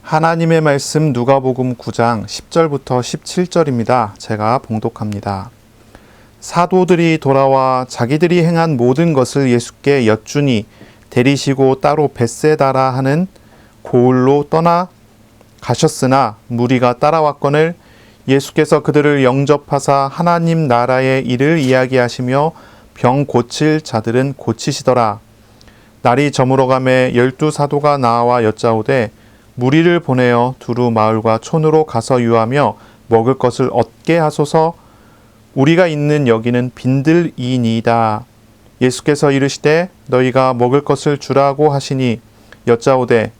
하나님의 말씀 누가복음 9장 10절부터 17절입니다. 제가 봉독합니다. 사도들이 돌아와 자기들이 행한 모든 것을 예수께 여쭈니 데리시고 따로 벳세다라 하는 고을로 떠나 가셨으나 무리가 따라왔거늘 예수께서 그들을 영접하사 하나님 나라의 일을 이야기하시며 병 고칠 자들은 고치시더라. 날이 저물어가매 12사도가 나와 여짜오되 무리를 보내어 두루 마을과 촌으로 가서 유하며 먹을 것을 얻게 하소서. 우리가 있는 여기는 빈들이니이다. 예수께서 이르시되 너희가 먹을 것을 주라고 하시니 여짜오되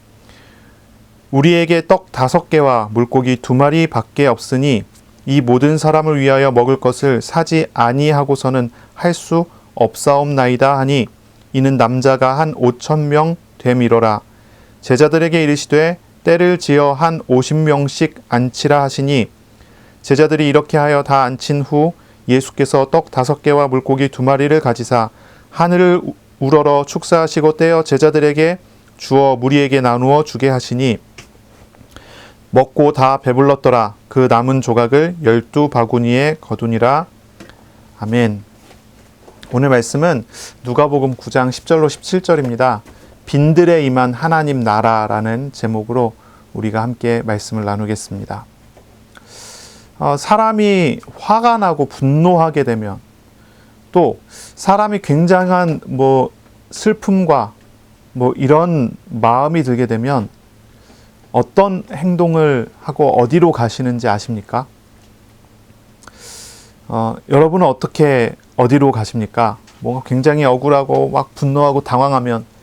우리에게 떡 5개와 물고기 2마리 밖에 없으니 이 모든 사람을 위하여 먹을 것을 사지 아니하고서는 할 수 없사옵나이다 하니 이는 남자가 한 5,000명 되미로라. 제자들에게 이르시되 때를 지어 한 50명씩 앉히라 하시니 제자들이 이렇게 하여 다 앉힌 후 예수께서 떡 5개와 물고기 2마리를 가지사 하늘을 우러러 축사하시고 떼어 제자들에게 주어 무리에게 나누어 주게 하시니 먹고 다 배불렀더라. 그 남은 조각을 12바구니에 거두니라. 아멘. 오늘 말씀은 누가복음 9장 10절로 17절입니다. 빈들에 임한 하나님 나라라는 제목으로 우리가 함께 말씀을 나누겠습니다. 사람이 화가 나고 분노하게 되면 또 사람이 굉장한 슬픔과 이런 마음이 들게 되면 어떤 행동을 하고 어디로 가시는지 아십니까? 여러분은 어디로 가십니까? 뭔가 굉장히 억울하고 막 분노하고 당황하면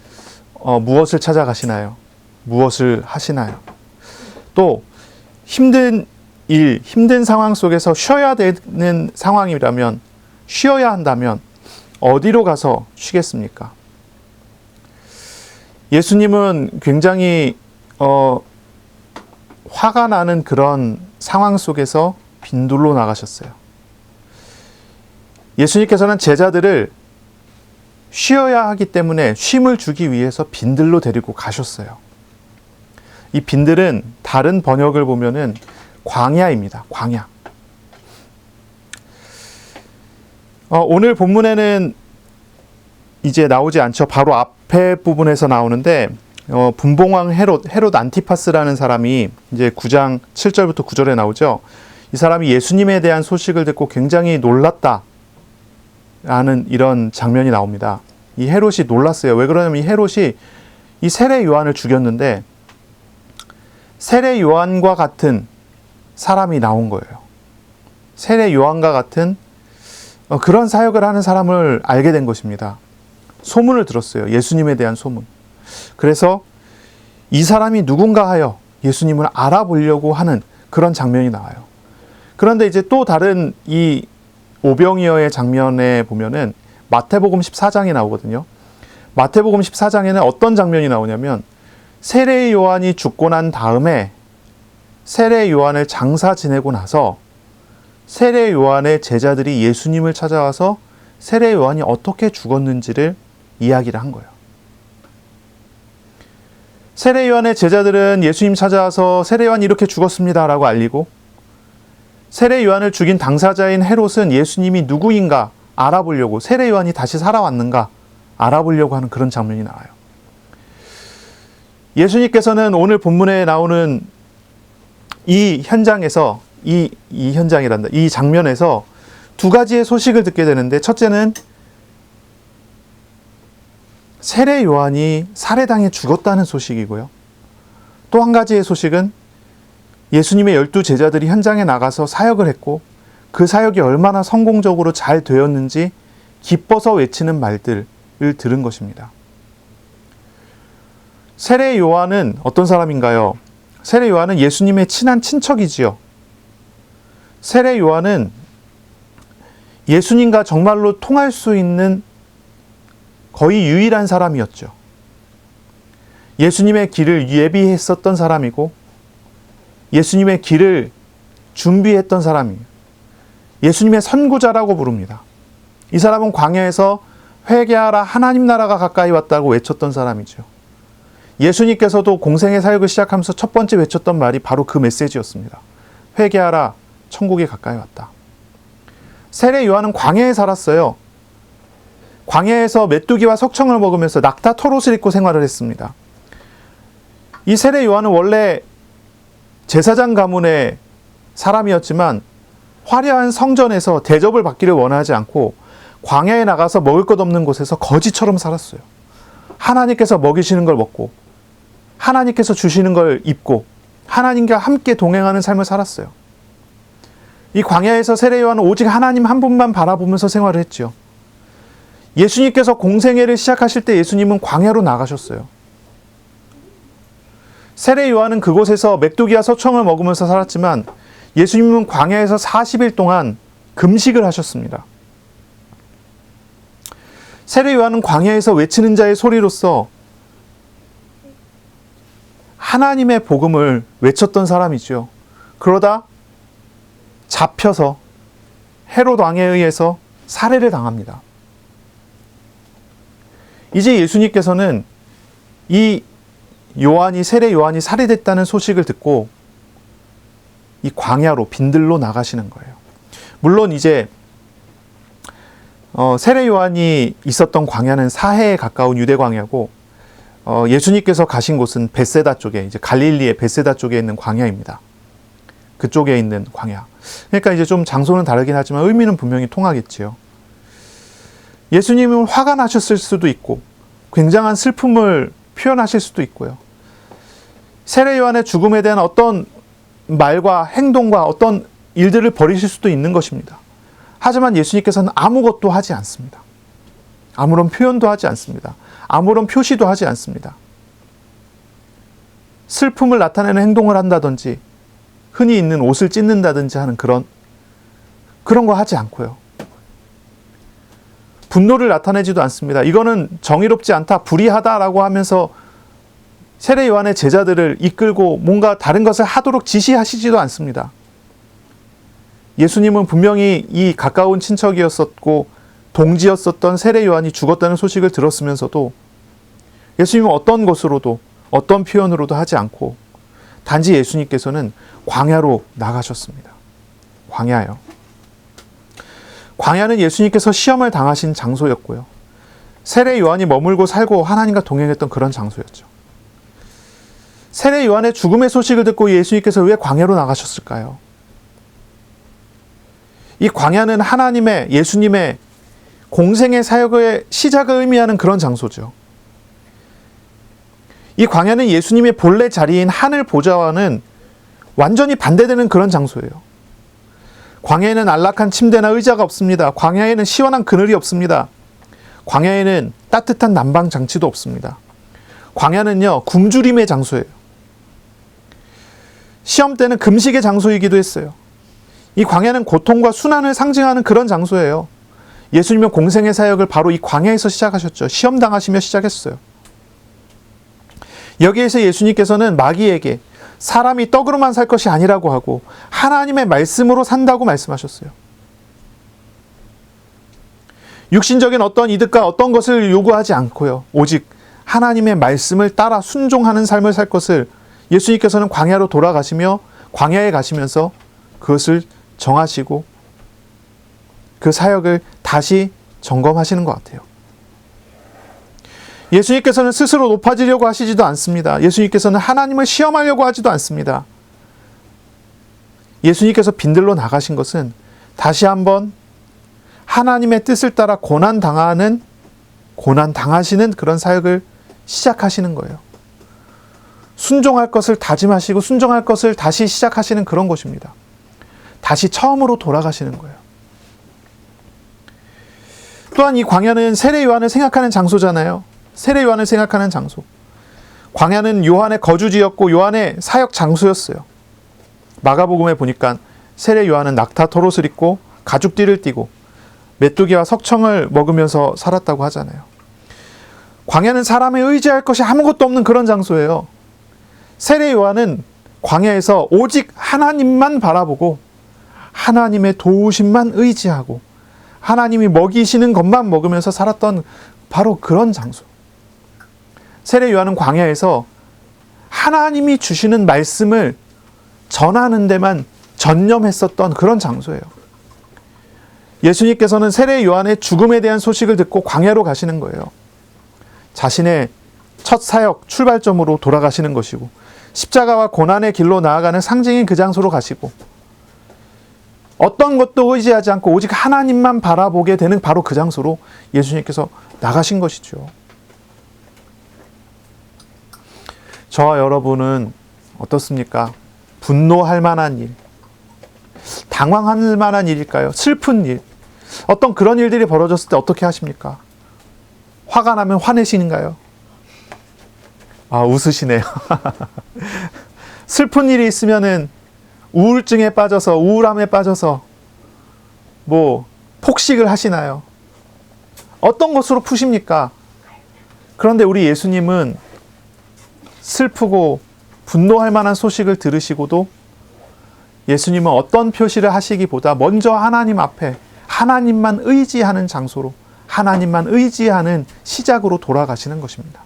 무엇을 찾아가시나요? 무엇을 하시나요? 또 힘든 상황 속에서 쉬어야 되는 상황이라면, 쉬어야 한다면 어디로 가서 쉬겠습니까? 예수님은 굉장히 화가 나는 그런 상황 속에서 빈들로 나가셨어요. 예수님께서는 제자들을 쉬어야 하기 때문에 쉼을 주기 위해서 빈들로 데리고 가셨어요. 이 빈들은 다른 번역을 보면은 광야입니다. 광야. 오늘 본문에는 이제 나오지 않죠. 바로 앞에 부분에서 나오는데 분봉왕 헤롯 안티파스라는 사람이 이제 9장 7절부터 9절에 나오죠. 이 사람이 예수님에 대한 소식을 듣고 굉장히 놀랐다 라는 이런 장면이 나옵니다. 이 헤롯이 놀랐어요. 왜 그러냐면 이 헤롯이 이 세례 요한을 죽였는데 세례 요한과 같은 사람이 나온 거예요. 세례 요한과 같은 그런 사역을 하는 사람을 알게 된 것입니다. 소문을 들었어요. 예수님에 대한 소문. 그래서 이 사람이 누군가 하여 예수님을 알아보려고 하는 그런 장면이 나와요. 그런데 이제 또 다른 이 오병이어의 장면에 보면은 마태복음 14장이 나오거든요. 마태복음 14장에는 어떤 장면이 나오냐면 세례 요한이 죽고 난 다음에 세례 요한을 장사 지내고 나서 세례 요한의 제자들이 예수님을 찾아와서 세례 요한이 어떻게 죽었는지를 이야기를 한 거예요. 세례 요한의 제자들은 예수님 찾아와서 세례 요한이 이렇게 죽었습니다 라고 알리고 세례 요한을 죽인 당사자인 헤롯은 예수님이 누구인가 알아보려고, 세례 요한이 다시 살아왔는가 알아보려고 하는 그런 장면이 나와요. 예수님께서는 오늘 본문에 나오는 이 현장에서 이 장면에서 두 가지의 소식을 듣게 되는데, 첫째는 세례 요한이 살해당해 죽었다는 소식이고요. 또 한 가지의 소식은 예수님의 12제자들이 현장에 나가서 사역을 했고 그 사역이 얼마나 성공적으로 잘 되었는지 기뻐서 외치는 말들을 들은 것입니다. 세례 요한은 어떤 사람인가요? 세례 요한은 예수님의 친한 친척이지요. 세례 요한은 예수님과 정말로 통할 수 있는 거의 유일한 사람이었죠. 예수님의 길을 예비했었던 사람이고 예수님의 길을 준비했던 사람이에요. 예수님의 선구자라고 부릅니다. 이 사람은 광야에서 회개하라 하나님 나라가 가까이 왔다고 외쳤던 사람이죠. 예수님께서도 공생의 사역을 시작하면서 첫 번째 외쳤던 말이 바로 그 메시지였습니다. 회개하라, 천국이 가까이 왔다. 세례 요한은 광야에 살았어요. 광야에서 메뚜기와 석청을 먹으면서 낙타 털옷을 입고 생활을 했습니다. 이 세례 요한은 원래 제사장 가문의 사람이었지만 화려한 성전에서 대접을 받기를 원하지 않고 광야에 나가서 먹을 것 없는 곳에서 거지처럼 살았어요. 하나님께서 먹이시는 걸 먹고 하나님께서 주시는 걸 입고 하나님과 함께 동행하는 삶을 살았어요. 이 광야에서 세례 요한은 오직 하나님 한 분만 바라보면서 생활을 했죠. 예수님께서 공생애를 시작하실 때 예수님은 광야로 나가셨어요. 세례 요한은 그곳에서 메뚜기와 서청을 먹으면서 살았지만 예수님은 광야에서 40일 동안 금식을 하셨습니다. 세례 요한은 광야에서 외치는 자의 소리로서 하나님의 복음을 외쳤던 사람이죠. 그러다 잡혀서 헤롯 왕에 의해서 살해를 당합니다. 이제 예수님께서는 이 세례 요한이 살해됐다는 소식을 듣고 이 광야로 빈들로 나가시는 거예요. 물론 이제 세례 요한이 있었던 광야는 사해에 가까운 유대 광야고 예수님께서 가신 곳은 벳세다 쪽에, 이제 갈릴리의 벳세다 쪽에 있는 광야입니다. 그쪽에 있는 광야. 그러니까 이제 좀 장소는 다르긴 하지만 의미는 분명히 통하겠지요. 예수님은 화가 나셨을 수도 있고 굉장한 슬픔을 표현하실 수도 있고요. 세례 요한의 죽음에 대한 어떤 말과 행동과 어떤 일들을 벌이실 수도 있는 것입니다. 하지만 예수님께서는 아무것도 하지 않습니다. 아무런 표현도 하지 않습니다. 아무런 표시도 하지 않습니다. 슬픔을 나타내는 행동을 한다든지 흔히 있는 옷을 찢는다든지 하는 그런 거 하지 않고요. 분노를 나타내지도 않습니다. 이거는 정의롭지 않다, 불의하다라고 하면서 세례 요한의 제자들을 이끌고 뭔가 다른 것을 하도록 지시하시지도 않습니다. 예수님은 분명히 이 가까운 친척이었었고 동지였었던 세례 요한이 죽었다는 소식을 들었으면서도 예수님은 어떤 것으로도 어떤 표현으로도 하지 않고 단지 예수님께서는 광야로 나가셨습니다. 광야요. 광야는 예수님께서 시험을 당하신 장소였고요. 세례 요한이 머물고 살고 하나님과 동행했던 그런 장소였죠. 세례 요한의 죽음의 소식을 듣고 예수님께서 왜 광야로 나가셨을까요? 이 광야는 하나님의, 예수님의 공생의 사역의 시작을 의미하는 그런 장소죠. 이 광야는 예수님의 본래 자리인 하늘 보좌와는 완전히 반대되는 그런 장소예요. 광야에는 안락한 침대나 의자가 없습니다. 광야에는 시원한 그늘이 없습니다. 광야에는 따뜻한 난방 장치도 없습니다. 광야는요, 굶주림의 장소예요. 시험 때는 금식의 장소이기도 했어요. 이 광야는 고통과 순환을 상징하는 그런 장소예요. 예수님은 공생의 사역을 바로 이 광야에서 시작하셨죠. 시험 당하시며 시작했어요. 여기에서 예수님께서는 마귀에게 사람이 떡으로만 살 것이 아니라고 하고 하나님의 말씀으로 산다고 말씀하셨어요. 육신적인 어떤 이득과 어떤 것을 요구하지 않고요. 오직 하나님의 말씀을 따라 순종하는 삶을 살 것을 예수님께서는 광야로 돌아가시며 광야에 가시면서 그것을 정하시고 그 사역을 다시 점검하시는 것 같아요. 예수님께서는 스스로 높아지려고 하시지도 않습니다. 예수님께서는 하나님을 시험하려고 하지도 않습니다. 예수님께서 빈들로 나가신 것은 다시 한번 하나님의 뜻을 따라 고난당하시는 그런 사역을 시작하시는 거예요. 순종할 것을 다짐하시고 순종할 것을 다시 시작하시는 그런 것입니다. 다시 처음으로 돌아가시는 거예요. 또한 이 광야는 세례 요한을 생각하는 장소잖아요. 세례 요한을 생각하는 장소. 광야는 요한의 거주지였고 요한의 사역 장소였어요. 마가복음에 보니까 세례 요한은 낙타 털옷을 입고 가죽띠를 띠고 메뚜기와 석청을 먹으면서 살았다고 하잖아요. 광야는 사람에 의지할 것이 아무것도 없는 그런 장소예요. 세례 요한은 광야에서 오직 하나님만 바라보고 하나님의 도우심만 의지하고 하나님이 먹이시는 것만 먹으면서 살았던 바로 그런 장소. 세례 요한은 광야에서 하나님이 주시는 말씀을 전하는 데만 전념했었던 그런 장소예요. 예수님께서는 세례 요한의 죽음에 대한 소식을 듣고 광야로 가시는 거예요. 자신의 첫 사역 출발점으로 돌아가시는 것이고, 십자가와 고난의 길로 나아가는 상징인 그 장소로 가시고, 어떤 것도 의지하지 않고 오직 하나님만 바라보게 되는 바로 그 장소로 예수님께서 나가신 것이죠. 저와 여러분은 어떻습니까? 분노할 만한 일, 당황할 만한 일일까요? 슬픈 일, 어떤 그런 일들이 벌어졌을 때 어떻게 하십니까? 화가 나면 화내시는가요? 웃으시네요. 슬픈 일이 있으면은 우울증에 빠져서, 우울함에 빠져서 폭식을 하시나요? 어떤 것으로 푸십니까? 그런데 우리 예수님은 슬프고 분노할 만한 소식을 들으시고도 예수님은 어떤 표시를 하시기보다 먼저 하나님 앞에 하나님만 의지하는 장소로, 하나님만 의지하는 시작으로 돌아가시는 것입니다.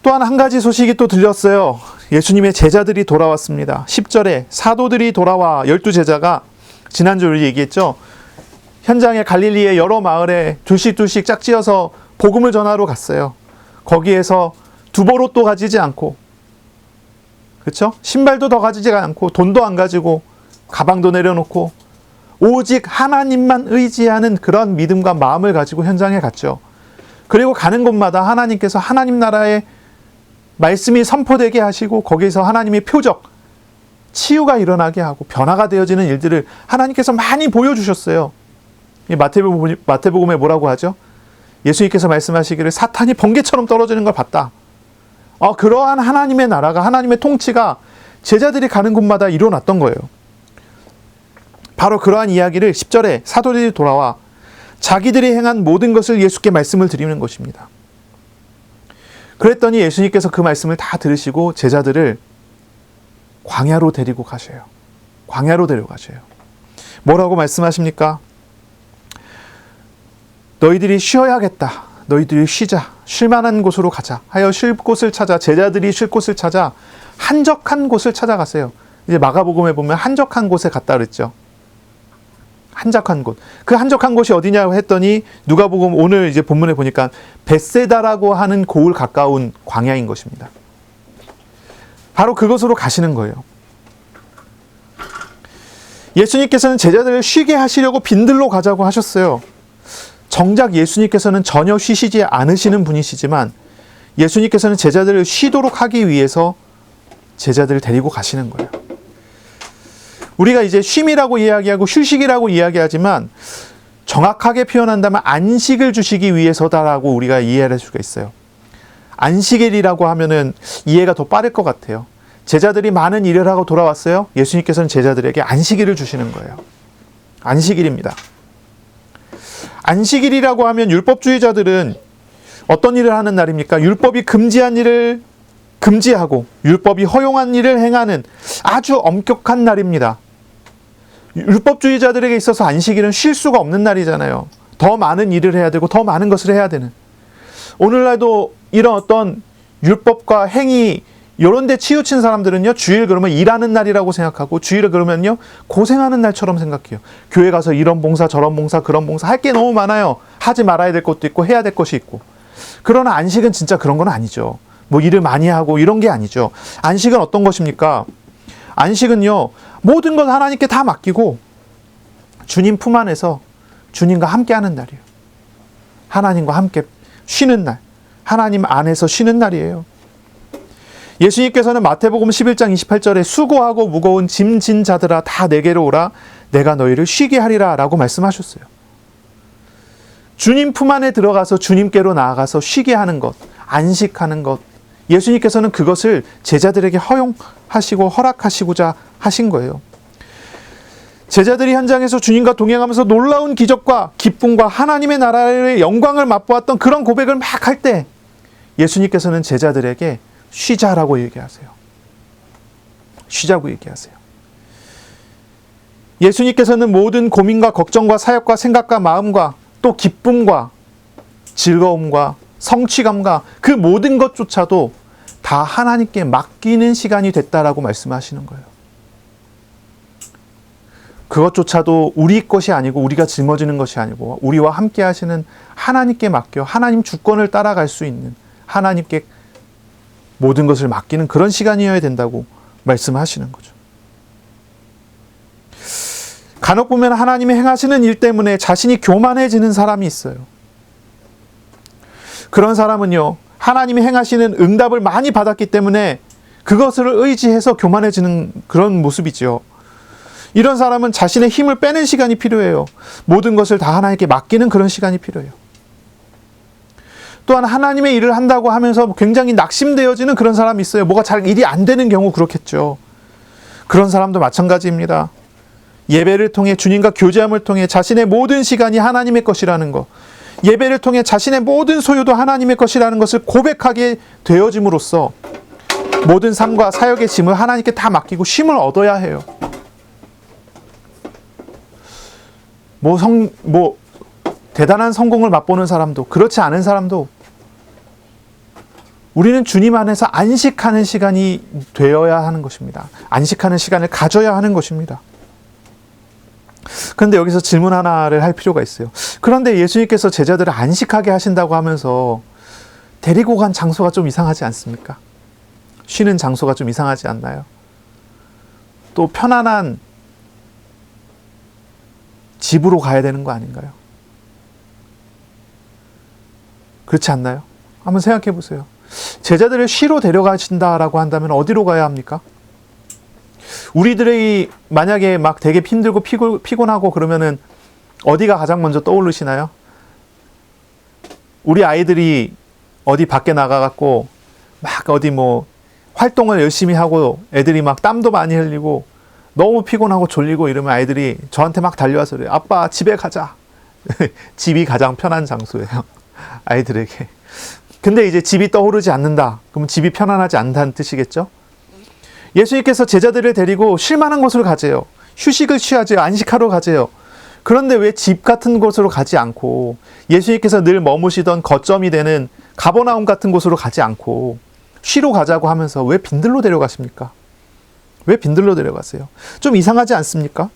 또한 한 가지 소식이 또 들렸어요. 예수님의 제자들이 돌아왔습니다. 10절에 사도들이 돌아와 12제자가 지난주 우리 얘기했죠. 현장에 갈릴리의 여러 마을에 둘씩 짝지어서 복음을 전하러 갔어요. 거기에서 두보롯도 가지지 않고, 그렇죠? 신발도 더 가지지 않고, 돈도 안 가지고, 가방도 내려놓고, 오직 하나님만 의지하는 그런 믿음과 마음을 가지고 현장에 갔죠. 그리고 가는 곳마다 하나님께서 하나님 나라의 말씀이 선포되게 하시고, 거기서 하나님의 표적, 치유가 일어나게 하고 변화가 되어지는 일들을 하나님께서 많이 보여주셨어요. 이 마태복음에 뭐라고 하죠? 예수님께서 말씀하시기를 사탄이 번개처럼 떨어지는 걸 봤다. 그러한 하나님의 나라가, 하나님의 통치가 제자들이 가는 곳마다 일어났던 거예요. 바로 그러한 이야기를 10절에 사도들이 돌아와 자기들이 행한 모든 것을 예수께 말씀을 드리는 것입니다. 그랬더니 예수님께서 그 말씀을 다 들으시고 제자들을 광야로 데리고 가셔요. 광야로 데려가셔요. 뭐라고 말씀하십니까? 너희들이 쉬어야겠다. 너희들이 쉬자. 쉴 만한 곳으로 가자. 하여 쉴 곳을 찾아, 제자들이 쉴 곳을 찾아 한적한 곳을 찾아갔어요. 이제 마가복음에 보면 한적한 곳에 갔다 그랬죠. 한적한 곳. 그 한적한 곳이 어디냐고 했더니 누가복음 오늘 이제 본문에 보니까 벳세다라고 하는 고을 가까운 광야인 것입니다. 바로 그곳으로 가시는 거예요. 예수님께서는 제자들을 쉬게 하시려고 빈들로 가자고 하셨어요. 정작 예수님께서는 전혀 쉬시지 않으시는 분이시지만 예수님께서는 제자들을 쉬도록 하기 위해서 제자들을 데리고 가시는 거예요. 우리가 이제 쉼이라고 이야기하고 휴식이라고 이야기하지만 정확하게 표현한다면 안식을 주시기 위해서다라고 우리가 이해할 수가 있어요. 안식일이라고 하면은 이해가 더 빠를 것 같아요. 제자들이 많은 일을 하고 돌아왔어요. 예수님께서는 제자들에게 안식일을 주시는 거예요. 안식일입니다. 안식일이라고 하면 율법주의자들은 어떤 일을 하는 날입니까? 율법이 금지한 일을 금지하고 율법이 허용한 일을 행하는 아주 엄격한 날입니다. 율법주의자들에게 있어서 안식일은 쉴 수가 없는 날이잖아요. 더 많은 일을 해야 되고 더 많은 것을 해야 되는. 오늘날도 이런 어떤 율법과 행위 이런 데 치우친 사람들은요, 주일 그러면 일하는 날이라고 생각하고 주일을 그러면요 고생하는 날처럼 생각해요. 교회 가서 이런 봉사 저런 봉사 그런 봉사 할 게 너무 많아요. 하지 말아야 될 것도 있고 해야 될 것이 있고. 그러나 안식은 진짜 그런 건 아니죠. 일을 많이 하고 이런 게 아니죠. 안식은 어떤 것입니까? 안식은요, 모든 것 하나님께 다 맡기고 주님 품 안에서 주님과 함께 하는 날이에요. 하나님과 함께 쉬는 날, 하나님 안에서 쉬는 날이에요. 예수님께서는 마태복음 11장 28절에 수고하고 무거운 짐진 자들아 다 내게로 오라 내가 너희를 쉬게 하리라 라고 말씀하셨어요. 주님 품 안에 들어가서 주님께로 나아가서 쉬게 하는 것, 안식하는 것, 예수님께서는 그것을 제자들에게 허용하시고 허락하시고자 하신 거예요. 제자들이 현장에서 주님과 동행하면서 놀라운 기적과 기쁨과 하나님의 나라의 영광을 맛보았던 그런 고백을 막 할 때 예수님께서는 제자들에게 쉬자라고 얘기하세요. 쉬자고 얘기하세요. 예수님께서는 모든 고민과 걱정과 사역과 생각과 마음과 또 기쁨과 즐거움과 성취감과 그 모든 것조차도 다 하나님께 맡기는 시간이 됐다라고 말씀하시는 거예요. 그것조차도 우리 것이 아니고 우리가 짊어지는 것이 아니고 우리와 함께 하시는 하나님께 맡겨 하나님 주권을 따라갈 수 있는 하나님께 모든 것을 맡기는 그런 시간이어야 된다고 말씀하시는 거죠. 간혹 보면 하나님이 행하시는 일 때문에 자신이 교만해지는 사람이 있어요. 그런 사람은요, 하나님이 행하시는 응답을 많이 받았기 때문에 그것을 의지해서 교만해지는 그런 모습이죠. 이런 사람은 자신의 힘을 빼는 시간이 필요해요. 모든 것을 다 하나님께 맡기는 그런 시간이 필요해요. 또한 하나님의 일을 한다고 하면서 굉장히 낙심되어지는 그런 사람이 있어요. 뭐가 잘 일이 안 되는 경우 그렇겠죠. 그런 사람도 마찬가지입니다. 예배를 통해 주님과 교제함을 통해 자신의 모든 시간이 하나님의 것이라는 것, 예배를 통해 자신의 모든 소유도 하나님의 것이라는 것을 고백하게 되어짐으로써 모든 삶과 사역의 짐을 하나님께 다 맡기고 쉼을 얻어야 해요. 대단한 성공을 맛보는 사람도 그렇지 않은 사람도 우리는 주님 안에서 안식하는 시간이 되어야 하는 것입니다. 안식하는 시간을 가져야 하는 것입니다. 그런데 여기서 질문 하나를 할 필요가 있어요. 그런데 예수님께서 제자들을 안식하게 하신다고 하면서 데리고 간 장소가 좀 이상하지 않습니까? 쉬는 장소가 좀 이상하지 않나요? 또 편안한 집으로 가야 되는 거 아닌가요? 그렇지 않나요? 한번 생각해 보세요. 제자들을 쉬러 데려가신다라고 한다면 어디로 가야 합니까? 우리들이 만약에 막 되게 힘들고 피곤하고 그러면은 어디가 가장 먼저 떠오르시나요? 우리 아이들이 어디 밖에 나가갖고 막 어디 활동을 열심히 하고 애들이 막 땀도 많이 흘리고 너무 피곤하고 졸리고 이러면 아이들이 저한테 막 달려와서 그래요. 아빠 집에 가자. 집이 가장 편한 장소예요. 아이들에게. 근데 이제 집이 떠오르지 않는다. 그러면 집이 편안하지 않다는 뜻이겠죠? 예수님께서 제자들을 데리고 쉴 만한 곳으로 가재요. 휴식을 취하재요. 안식하러 가재요. 그런데 왜 집 같은 곳으로 가지 않고 예수님께서 늘 머무시던 거점이 되는 가버나움 같은 곳으로 가지 않고 쉬러 가자고 하면서 왜 빈들로 데려가십니까? 왜 빈들로 데려가세요? 좀 이상하지 않습니까?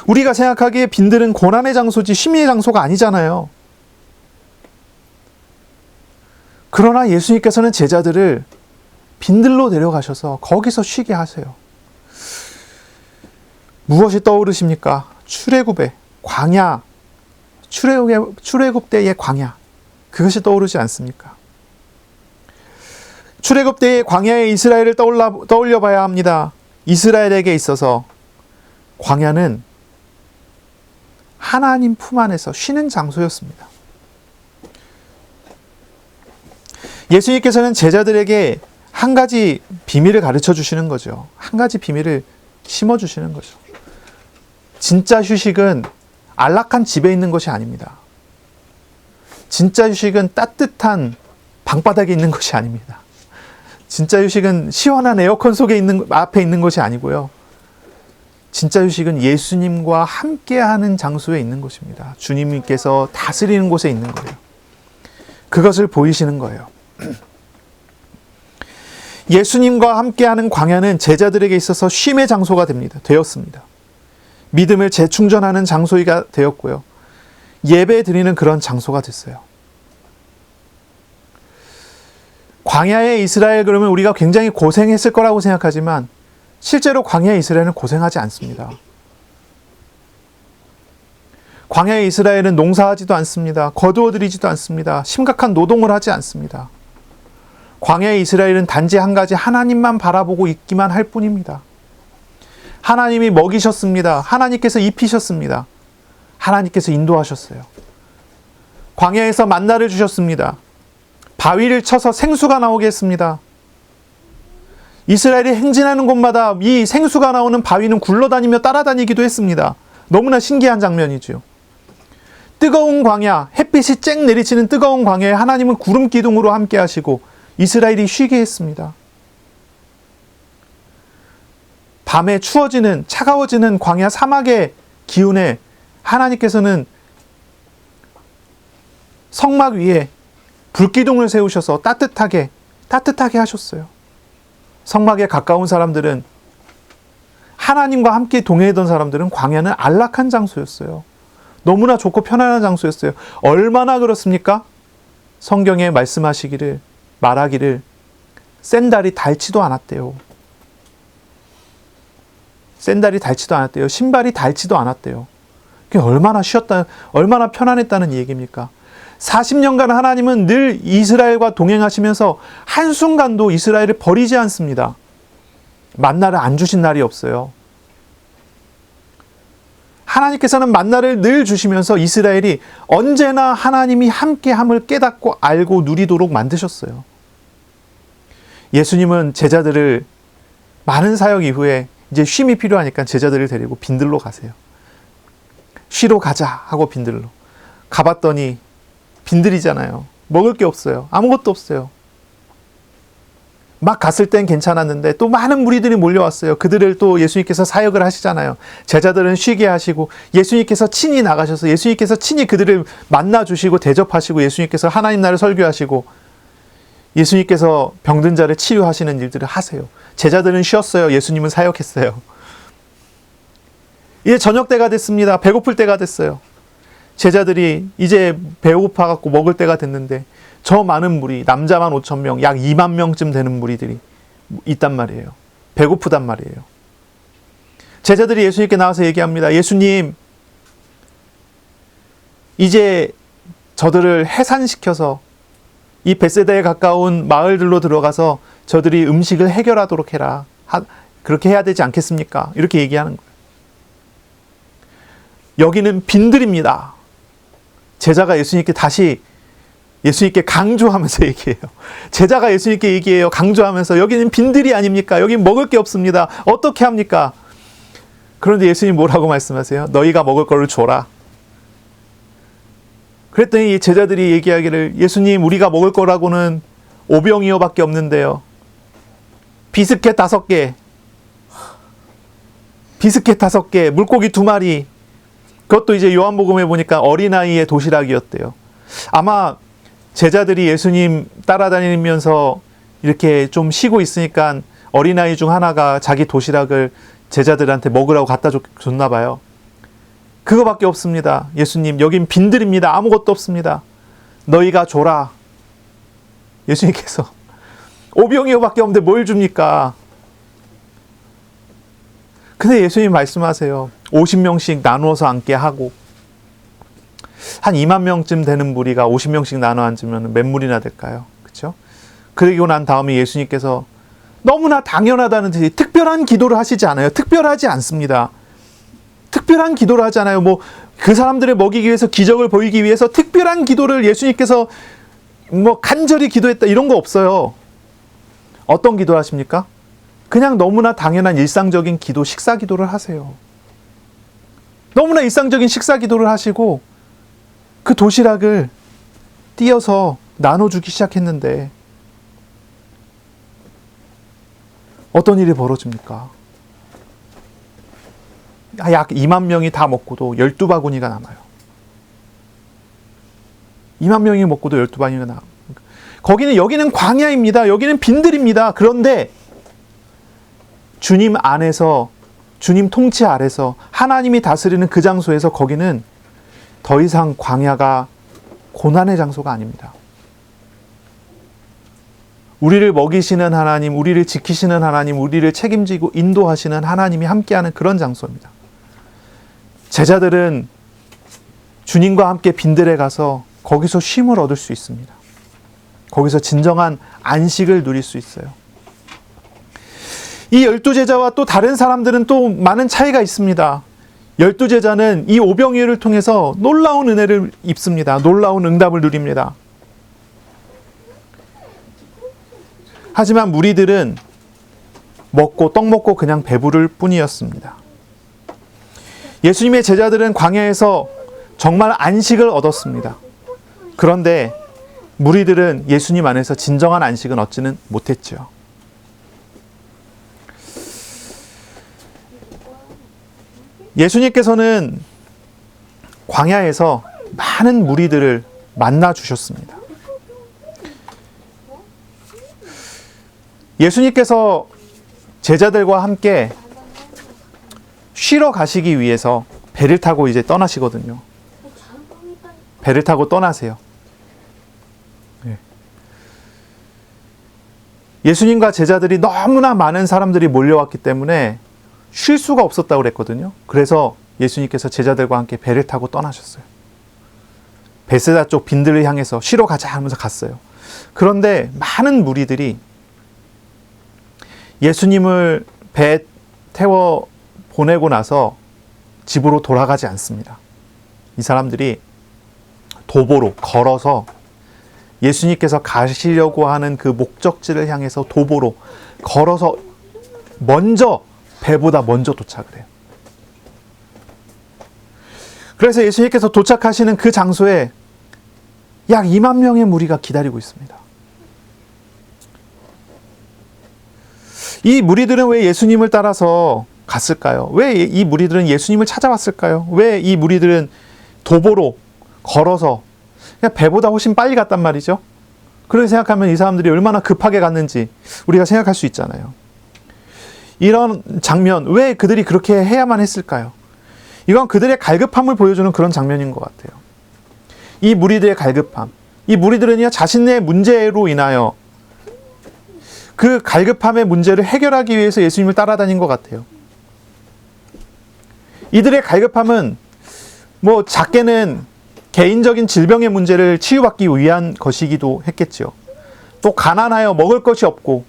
우리가 생각하기에 빈들은 고난의 장소지 쉼의 장소가 아니잖아요. 그러나 예수님께서는 제자들을 빈들로 데려가셔서 거기서 쉬게 하세요. 무엇이 떠오르십니까? 출애굽의 광야, 출애굽 때의 광야, 그것이 떠오르지 않습니까? 출애굽 때의 광야의 이스라엘을 떠올려 봐야 합니다. 이스라엘에게 있어서 광야는 하나님 품 안에서 쉬는 장소였습니다. 예수님께서는 제자들에게 한 가지 비밀을 가르쳐 주시는 거죠. 한 가지 비밀을 심어 주시는 거죠. 진짜 휴식은 안락한 집에 있는 것이 아닙니다. 진짜 휴식은 따뜻한 방바닥에 있는 것이 아닙니다. 진짜 휴식은 시원한 에어컨 앞에 있는 것이 아니고요. 진짜 휴식은 예수님과 함께하는 장소에 있는 것입니다. 주님께서 다스리는 곳에 있는 거예요. 그것을 보이시는 거예요. 예수님과 함께하는 광야는 제자들에게 있어서 쉼의 장소가 되었습니다. 믿음을 재충전하는 장소가 되었고요. 예배 드리는 그런 장소가 됐어요. 광야의 이스라엘 그러면 우리가 굉장히 고생했을 거라고 생각하지만 실제로 광야의 이스라엘은 고생하지 않습니다. 광야의 이스라엘은 농사하지도 않습니다. 거두어들이지도 않습니다. 심각한 노동을 하지 않습니다. 광야의 이스라엘은 단지 한 가지 하나님만 바라보고 있기만 할 뿐입니다. 하나님이 먹이셨습니다. 하나님께서 입히셨습니다. 하나님께서 인도하셨어요. 광야에서 만나를 주셨습니다. 바위를 쳐서 생수가 나오게 했습니다. 이스라엘이 행진하는 곳마다 이 생수가 나오는 바위는 굴러다니며 따라다니기도 했습니다. 너무나 신기한 장면이죠. 뜨거운 광야, 햇빛이 쨍 내리치는 뜨거운 광야에 하나님은 구름 기둥으로 함께 하시고 이스라엘이 쉬게 했습니다. 밤에 추워지는 차가워지는 광야 사막의 기운에 하나님께서는 성막 위에 불기둥을 세우셔서 따뜻하게 하셨어요. 성막에 가까운 사람들은, 하나님과 함께 동행했던 사람들은 광야는 안락한 장소였어요. 너무나 좋고 편안한 장소였어요. 얼마나 그렇습니까? 성경에 말하기를 샌달이 닳지도 않았대요. 신발이 닳지도 않았대요. 그게 얼마나 편안했다는 얘기입니까? 40년간 하나님은 늘 이스라엘과 동행하시면서 한순간도 이스라엘을 버리지 않습니다. 만나를 안 주신 날이 없어요. 하나님께서는 만나를 늘 주시면서 이스라엘이 언제나 하나님이 함께함을 깨닫고 알고 누리도록 만드셨어요. 예수님은 제자들을, 많은 사역 이후에 이제 쉼이 필요하니까 제자들을 데리고 빈들로 가세요. 쉬러 가자 하고 빈들로 가봤더니 빈들이잖아요. 먹을 게 없어요. 아무것도 없어요. 막 갔을 땐 괜찮았는데 또 많은 무리들이 몰려왔어요. 그들을 또 예수님께서 사역을 하시잖아요. 제자들은 쉬게 하시고 예수님께서 친히 나가셔서 예수님께서 친히 그들을 만나주시고 대접하시고 예수님께서 하나님 나라를 설교하시고 예수님께서 병든 자를 치유하시는 일들을 하세요. 제자들은 쉬었어요. 예수님은 사역했어요. 이제 저녁 때가 됐습니다. 배고플 때가 됐어요. 제자들이 이제 배고파갖고 먹을 때가 됐는데 저 많은 무리, 남자만 5,000명, 약 2만 명쯤 되는 무리들이 있단 말이에요. 배고프단 말이에요. 제자들이 예수님께 나와서 얘기합니다. 예수님, 이제 저들을 해산시켜서 이 벳세다에 가까운 마을들로 들어가서 저들이 음식을 해결하도록 해라. 그렇게 해야 되지 않겠습니까? 이렇게 얘기하는 거예요. 여기는 빈들입니다. 제자가 예수님께 강조하면서 얘기해요. 제자가 예수님께 얘기해요. 강조하면서 여기는 빈들이 아닙니까? 여기 먹을 게 없습니다. 어떻게 합니까? 그런데 예수님 뭐라고 말씀하세요? 너희가 먹을 거를 줘라. 그랬더니 제자들이 얘기하기를 예수님 우리가 먹을 거라고는 오병이어밖에 없는데요. 비스켓 5개, 물고기 2마리. 그것도 이제 요한복음에 보니까 어린아이의 도시락이었대요. 아마 제자들이 예수님 따라다니면서 이렇게 좀 쉬고 있으니까 어린아이 중 하나가 자기 도시락을 제자들한테 먹으라고 갖다 줬나 봐요. 그거밖에 없습니다. 예수님, 여긴 빈들입니다. 아무것도 없습니다. 너희가 줘라. 예수님께서 오병이어밖에 없는데 뭘 줍니까? 근데 예수님 말씀하세요. 50명씩 나누어서 앉게 하고 한 2만 명쯤 되는 무리가 50명씩 나눠 앉으면 몇 무리나 될까요? 그렇죠? 그러고 난 다음에 예수님께서 너무나 당연하다는 듯이 특별한 기도를 하시지 않아요. 특별하지 않습니다. 특별한 기도를 하지 않아요. 그 사람들을 먹이기 위해서, 기적을 보이기 위해서 특별한 기도를 예수님께서 간절히 기도했다 이런 거 없어요. 어떤 기도를 하십니까? 그냥 너무나 당연한 일상적인 기도, 식사 기도를 하세요. 너무나 일상적인 식사 기도를 하시고 그 도시락을 띄어서 나눠주기 시작했는데 어떤 일이 벌어집니까? 약 2만 명이 다 먹고도 12바구니가 남아요. 2만 명이 먹고도 12바구니가 남아요. 여기는 광야입니다. 여기는 빈들입니다. 그런데 주님 안에서, 주님 통치 아래서 하나님이 다스리는 그 장소에서 거기는 더 이상 광야가 고난의 장소가 아닙니다. 우리를 먹이시는 하나님, 우리를 지키시는 하나님, 우리를 책임지고 인도하시는 하나님이 함께하는 그런 장소입니다. 제자들은 주님과 함께 빈들에 가서 거기서 쉼을 얻을 수 있습니다. 거기서 진정한 안식을 누릴 수 있어요. 이 12제자와 또 다른 사람들은 또 많은 차이가 있습니다. 12제자는 이 오병이어를 통해서 놀라운 은혜를 입습니다. 놀라운 응답을 누립니다. 하지만 무리들은 떡 먹고 그냥 배부를 뿐이었습니다. 예수님의 제자들은 광야에서 정말 안식을 얻었습니다. 그런데 무리들은 예수님 안에서 진정한 안식은 얻지는 못했죠. 예수님께서는 광야에서 많은 무리들을 만나 주셨습니다. 예수님께서 제자들과 함께 쉬러 가시기 위해서 배를 타고 이제 떠나시거든요. 배를 타고 떠나세요. 예수님과 제자들이 너무나 많은 사람들이 몰려왔기 때문에 쉴 수가 없었다고 그랬거든요. 그래서 예수님께서 제자들과 함께 배를 타고 떠나셨어요. 베세다 쪽 빈들을 향해서 쉬러 가자 하면서 갔어요. 그런데 많은 무리들이 예수님을 배에 태워 보내고 나서 집으로 돌아가지 않습니다. 이 사람들이 도보로 걸어서 예수님께서 가시려고 하는 그 목적지를 향해서 도보로 걸어서 배보다 먼저 도착을 해요. 그래서 예수님께서 도착하시는 그 장소에 약 2만 명의 무리가 기다리고 있습니다. 이 무리들은 왜 예수님을 따라서 갔을까요? 왜 이 무리들은 예수님을 찾아왔을까요? 왜 이 무리들은 도보로 걸어서 그냥 배보다 훨씬 빨리 갔단 말이죠? 그렇게 생각하면 이 사람들이 얼마나 급하게 갔는지 우리가 생각할 수 있잖아요. 이런 장면, 왜 그들이 그렇게 해야만 했을까요? 이건 그들의 갈급함을 보여주는 그런 장면인 것 같아요. 이 무리들의 갈급함, 이 무리들은요 자신의 문제로 인하여 그 갈급함의 문제를 해결하기 위해서 예수님을 따라다닌 것 같아요. 이들의 갈급함은 작게는 개인적인 질병의 문제를 치유받기 위한 것이기도 했겠죠. 또 가난하여 먹을 것이 없고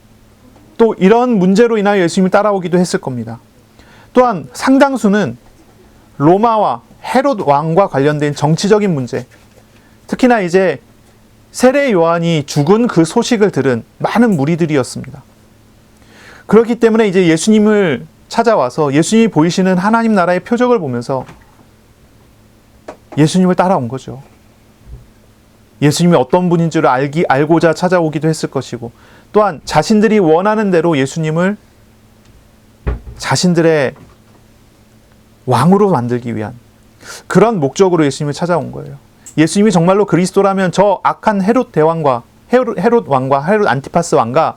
또 이런 문제로 인하여 예수님을 따라오기도 했을 겁니다. 또한 상당수는 로마와 헤롯 왕과 관련된 정치적인 문제, 특히나 이제 세례 요한이 죽은 그 소식을 들은 많은 무리들이었습니다. 그렇기 때문에 이제 예수님을 찾아와서 예수님이 보이시는 하나님 나라의 표적을 보면서 예수님을 따라온 거죠. 예수님이 어떤 분인 줄 알고자 찾아오기도 했을 것이고, 또한 자신들이 원하는 대로 예수님을 자신들의 왕으로 만들기 위한 그런 목적으로 예수님을 찾아온 거예요. 예수님이 정말로 그리스도라면 저 악한 헤롯 왕과 헤롯 안티파스 왕과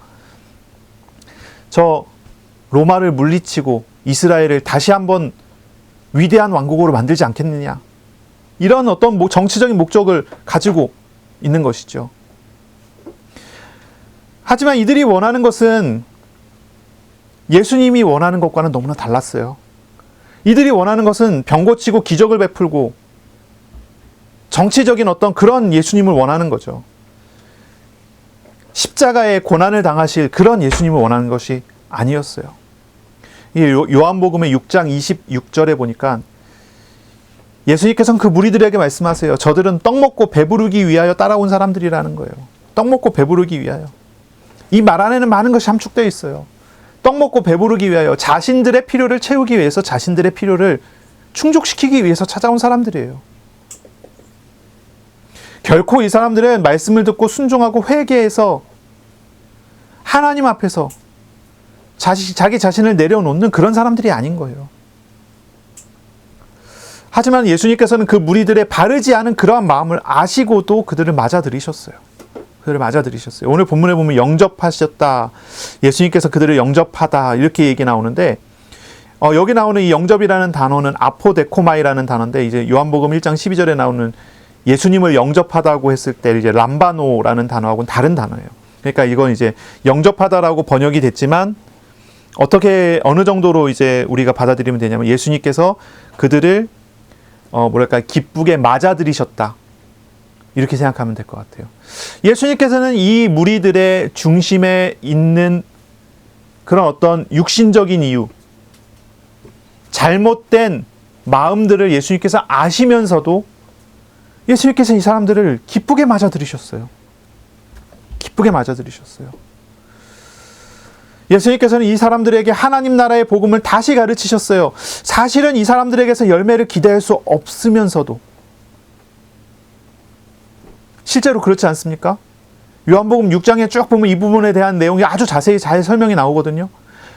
저 로마를 물리치고 이스라엘을 다시 한번 위대한 왕국으로 만들지 않겠느냐, 이런 어떤 정치적인 목적을 가지고 있는 것이죠. 하지만 이들이 원하는 것은 예수님이 원하는 것과는 너무나 달랐어요. 이들이 원하는 것은 병 고치고 기적을 베풀고 정치적인 어떤 그런 예수님을 원하는 거죠. 십자가의 고난을 당하실 그런 예수님을 원하는 것이 아니었어요. 요한복음의 6장 26절에 보니까 예수님께서는 그 무리들에게 말씀하세요. 저들은 떡 먹고 배부르기 위하여 따라온 사람들이라는 거예요. 떡 먹고 배부르기 위하여. 이 말 안에는 많은 것이 함축되어 있어요. 떡 먹고 배부르기 위하여, 자신들의 필요를 채우기 위해서, 자신들의 필요를 충족시키기 위해서 찾아온 사람들이에요. 결코 이 사람들은 말씀을 듣고 순종하고 회개해서 하나님 앞에서 자기 자신을 내려놓는 그런 사람들이 아닌 거예요. 하지만 예수님께서는 그 무리들의 바르지 않은 그러한 마음을 아시고도 그들을 맞아들이셨어요. 오늘 본문에 보면 영접하셨다, 예수님께서 그들을 영접하다, 이렇게 얘기 나오는데, 여기 나오는 이 영접이라는 단어는 아포데코마이라는 단어인데, 이제 요한복음 1장 12절에 나오는 예수님을 영접하다고 했을 때 이제 람바노라는 단어하고는 다른 단어예요. 그러니까 이건 이제 영접하다라고 번역이 됐지만 어느 정도로 이제 우리가 받아들이면 되냐면, 예수님께서 그들을 기쁘게 맞아들이셨다, 이렇게 생각하면 될 것 같아요. 예수님께서는 이 무리들의 중심에 있는 그런 어떤 육신적인 이유, 잘못된 마음들을 예수님께서 아시면서도 예수님께서 이 사람들을 기쁘게 맞아들이셨어요. 예수님께서는 이 사람들에게 하나님 나라의 복음을 다시 가르치셨어요. 사실은 이 사람들에게서 열매를 기대할 수 없으면서도, 실제로 그렇지 않습니까? 요한복음 6장에 쭉 보면 이 부분에 대한 내용이 아주 자세히 잘 설명이 나오거든요.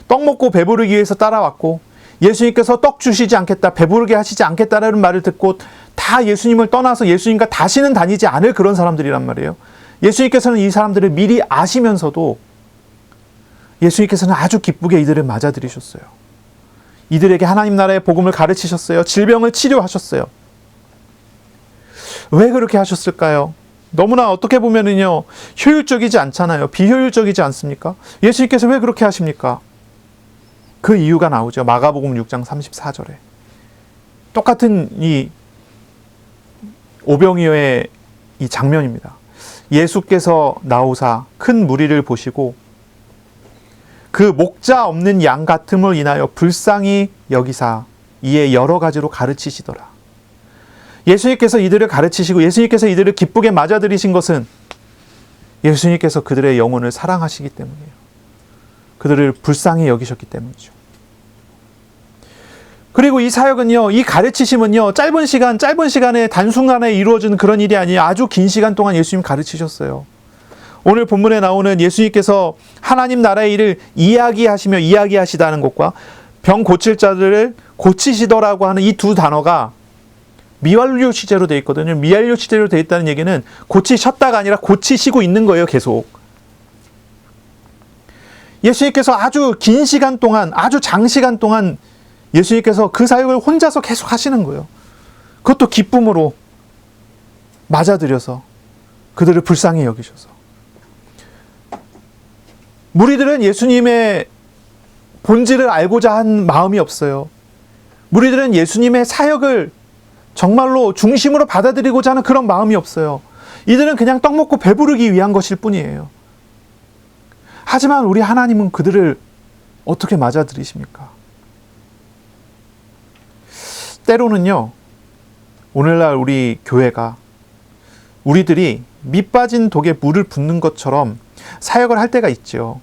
떡 먹고 배부르기 위해서 따라왔고, 예수님께서 떡 주시지 않겠다, 배부르게 하시지 않겠다라는 말을 듣고 다 예수님을 떠나서 예수님과 다시는 다니지 않을 그런 사람들이란 말이에요. 예수님께서는 이 사람들을 미리 아시면서도 예수님께서는 아주 기쁘게 이들을 맞아들이셨어요. 이들에게 하나님 나라의 복음을 가르치셨어요. 질병을 치료하셨어요. 왜 그렇게 하셨을까요? 너무나 어떻게 보면은요, 효율적이지 않잖아요. 비효율적이지 않습니까? 예수님께서 왜 그렇게 하십니까? 그 이유가 나오죠. 마가복음 6장 34절에. 똑같은 이 오병이어의 이 장면입니다. 예수께서 나오사 큰 무리를 보시고 그 목자 없는 양 같음을 인하여 불쌍히 여기사 이에 여러 가지로 가르치시더라. 예수님께서 이들을 가르치시고 예수님께서 이들을 기쁘게 맞아들이신 것은 예수님께서 그들의 영혼을 사랑하시기 때문이에요. 그들을 불쌍히 여기셨기 때문이죠. 그리고 이 사역은요, 이 가르치심은요, 짧은 시간에 단순간에 이루어지는 그런 일이 아니에요. 아주 긴 시간 동안 예수님 가르치셨어요. 오늘 본문에 나오는 예수님께서 하나님 나라의 일을 이야기하시다는 것과 병 고칠 자들을 고치시더라고 하는 이 두 단어가 미완료 시제로 되어 있거든요. 미완료 시제로 되어 있다는 얘기는 고치셨다가 아니라 고치시고 있는 거예요, 계속. 예수님께서 아주 긴 시간 동안, 아주 장시간 동안 예수님께서 그 사역을 혼자서 계속 하시는 거예요. 그것도 기쁨으로 맞아들여서 그들을 불쌍히 여기셔서. 무리들은 예수님의 본질을 알고자 한 마음이 없어요. 무리들은 예수님의 사역을 정말로 중심으로 받아들이고자 하는 그런 마음이 없어요. 이들은 그냥 떡 먹고 배부르기 위한 것일 뿐이에요. 하지만 우리 하나님은 그들을 어떻게 맞아들이십니까? 때로는요, 오늘날 우리 교회가 우리들이 밑 빠진 독에 물을 붓는 것처럼 사역을 할 때가 있죠.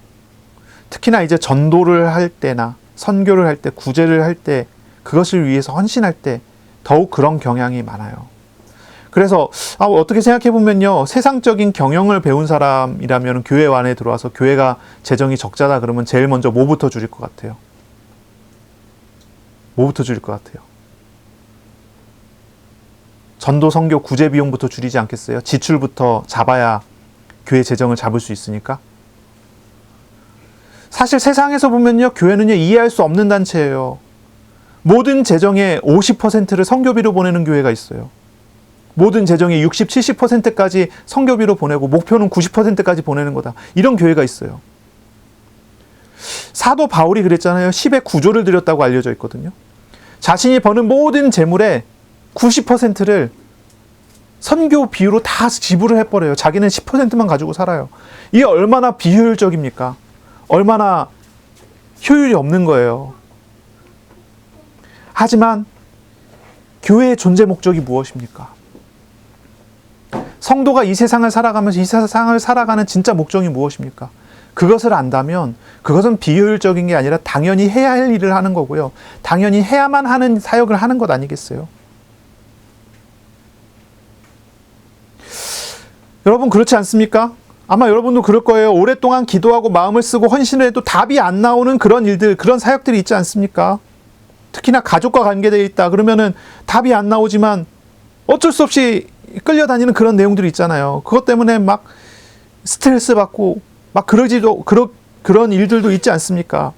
특히나 이제 전도를 할 때나 선교를 할 때, 구제를 할 때, 그것을 위해서 헌신할 때 더욱 그런 경향이 많아요. 그래서 어떻게 생각해 보면요, 세상적인 경영을 배운 사람이라면 교회 안에 들어와서 교회가 재정이 적자다 그러면 제일 먼저 뭐부터 줄일 것 같아요? 뭐부터 줄일 것 같아요? 전도, 선교, 구제 비용부터 줄이지 않겠어요? 지출부터 잡아야 교회 재정을 잡을 수 있으니까. 사실 세상에서 보면요, 교회는요, 이해할 수 없는 단체예요. 모든 재정의 50%를 선교비로 보내는 교회가 있어요. 모든 재정의 60, 70%까지 선교비로 보내고 목표는 90%까지 보내는 거다. 이런 교회가 있어요. 사도 바울이 그랬잖아요. 10의 9조를 드렸다고 알려져 있거든요. 자신이 버는 모든 재물의 90%를 선교 비유로 다 지불을 해버려요. 자기는 10%만 가지고 살아요. 이게 얼마나 비효율적입니까? 얼마나 효율이 없는 거예요. 하지만 교회의 존재 목적이 무엇입니까? 성도가 이 세상을 살아가면서 이 세상을 살아가는 진짜 목적이 무엇입니까? 그것을 안다면 그것은 비효율적인 게 아니라 당연히 해야 할 일을 하는 거고요. 당연히 해야만 하는 사역을 하는 것 아니겠어요? 여러분 그렇지 않습니까? 아마 여러분도 그럴 거예요. 오랫동안 기도하고 마음을 쓰고 헌신을 해도 답이 안 나오는 그런 일들, 그런 사역들이 있지 않습니까? 특히나 가족과 관계되어 있다 그러면은 답이 안 나오지만 어쩔 수 없이 끌려다니는 그런 내용들이 있잖아요. 그것 때문에 막 스트레스 받고 막 그런 일들도 있지 않습니까?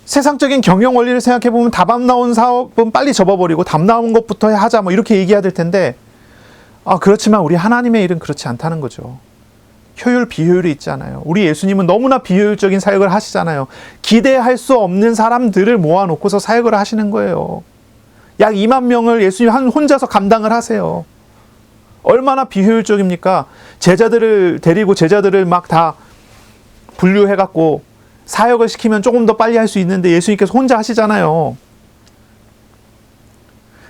세상적인 경영 원리를 생각해 보면 답 안 나온 사업은 빨리 접어버리고 답 나온 것부터 하자 뭐 이렇게 얘기해야 될 텐데, 그렇지만 우리 하나님의 일은 그렇지 않다는 거죠. 효율, 비효율이 있잖아요. 우리 예수님은 너무나 비효율적인 사역을 하시잖아요. 기대할 수 없는 사람들을 모아놓고서 사역을 하시는 거예요. 약 2만 명을 예수님 혼자서 감당을 하세요. 얼마나 비효율적입니까? 제자들을 데리고 제자들을 막 다 분류해갖고 사역을 시키면 조금 더 빨리 할 수 있는데 예수님께서 혼자 하시잖아요.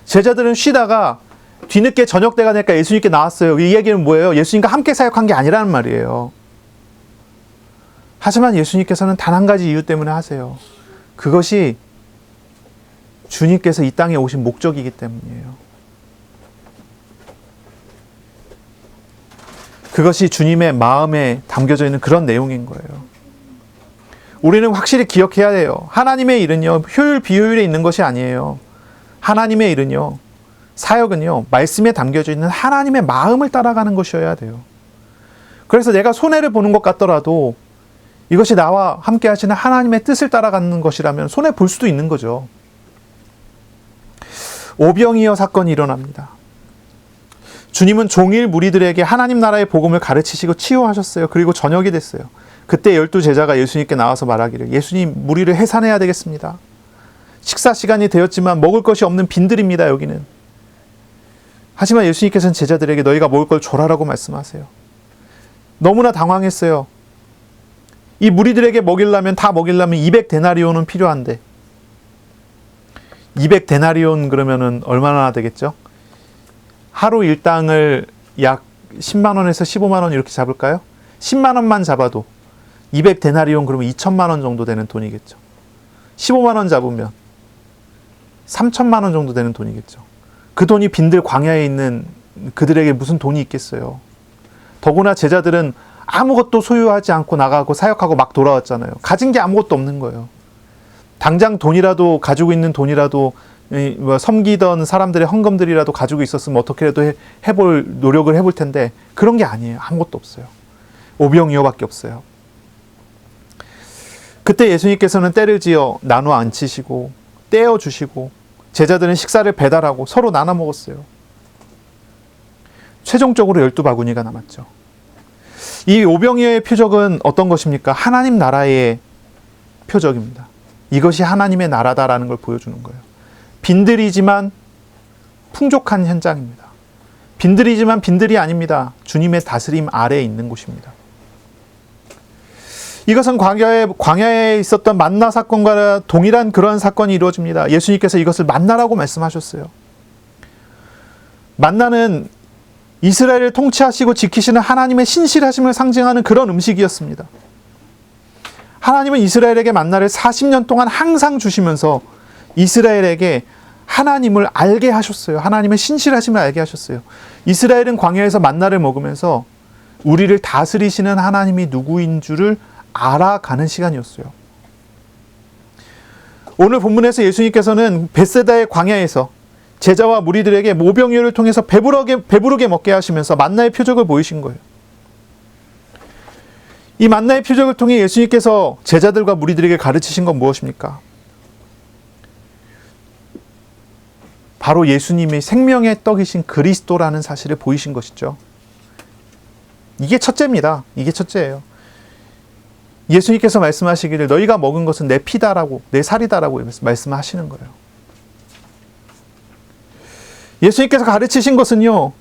제자들은 쉬다가 뒤늦게 저녁 때가 되니까 예수님께 나왔어요. 이 얘기는 뭐예요? 예수님과 함께 사역한 게 아니라는 말이에요. 하지만 예수님께서는 단 한 가지 이유 때문에 하세요. 그것이 주님께서 이 땅에 오신 목적이기 때문이에요. 그것이 주님의 마음에 담겨져 있는 그런 내용인 거예요. 우리는 확실히 기억해야 돼요. 하나님의 일은요, 효율, 비효율에 있는 것이 아니에요. 하나님의 일은요, 사역은요, 말씀에 담겨져 있는 하나님의 마음을 따라가는 것이어야 돼요. 그래서 내가 손해를 보는 것 같더라도 이것이 나와 함께 하시는 하나님의 뜻을 따라가는 것이라면 손해 볼 수도 있는 거죠. 오병이어 사건이 일어납니다. 주님은 종일 무리들에게 하나님 나라의 복음을 가르치시고 치유하셨어요. 그리고 저녁이 됐어요. 그때 12 제자가 예수님께 나와서 말하기를, 예수님, 무리를 해산해야 되겠습니다. 식사 시간이 되었지만 먹을 것이 없는 빈들입니다, 여기는. 하지만 예수님께서는 제자들에게 너희가 먹을 걸 줘라라고 말씀하세요. 너무나 당황했어요. 이 무리들에게 다 먹이려면 200데나리온은 필요한데 200데나리온 그러면은 얼마나 되겠죠? 하루 일당을 약 10만 원에서 15만 원 이렇게 잡을까요? 10만 원만 잡아도 200데나리온 그러면 2천만 원 정도 되는 돈이겠죠. 15만 원 잡으면 3천만 원 정도 되는 돈이겠죠. 그 돈이 빈들 광야에 있는 그들에게 무슨 돈이 있겠어요. 더구나 제자들은 아무것도 소유하지 않고 나가고 사역하고 막 돌아왔잖아요. 가진 게 아무것도 없는 거예요. 당장 돈이라도, 가지고 있는 돈이라도, 섬기던 사람들의 헌금들이라도 가지고 있었으면 어떻게라도 해볼 노력을 해볼 텐데 그런 게 아니에요. 아무것도 없어요. 오병이어밖에 없어요. 그때 예수님께서는 때를 지어 나누어 앉히시고 떼어 주시고 제자들은 식사를 배달하고 서로 나눠 먹었어요. 최종적으로 12바구니가 남았죠. 이 오병이어의 표적은 어떤 것입니까? 하나님 나라의 표적입니다. 이것이 하나님의 나라다라는 걸 보여주는 거예요. 빈들이지만 풍족한 현장입니다. 빈들이지만 빈들이 아닙니다. 주님의 다스림 아래에 있는 곳입니다. 이것은 광야에 있었던 만나 사건과 동일한 그러한 사건이 이루어집니다. 예수님께서 이것을 만나라고 말씀하셨어요. 만나는 이스라엘을 통치하시고 지키시는 하나님의 신실하심을 상징하는 그런 음식이었습니다. 하나님은 이스라엘에게 만나를 40년 동안 항상 주시면서 이스라엘에게 하나님을 알게 하셨어요. 하나님의 신실하심을 알게 하셨어요. 이스라엘은 광야에서 만나를 먹으면서 우리를 다스리시는 하나님이 누구인 줄을 알아가는 시간이었어요. 오늘 본문에서 예수님께서는 벳세다의 광야에서 제자와 무리들에게 오병이어를 통해서 배부르게 먹게 하시면서 만나의 표적을 보이신 거예요. 이 만나의 표적을 통해 예수님께서 제자들과 무리들에게 가르치신 건 무엇입니까? 바로 예수님의 생명의 떡이신 그리스도라는 사실을 보이신 것이죠. 이게 첫째입니다. 이게 첫째예요. 예수님께서 말씀하시기를 너희가 먹은 것은 내 피다라고, 내 살이다라고 말씀하시는 거예요. 예수님께서 가르치신 것은요,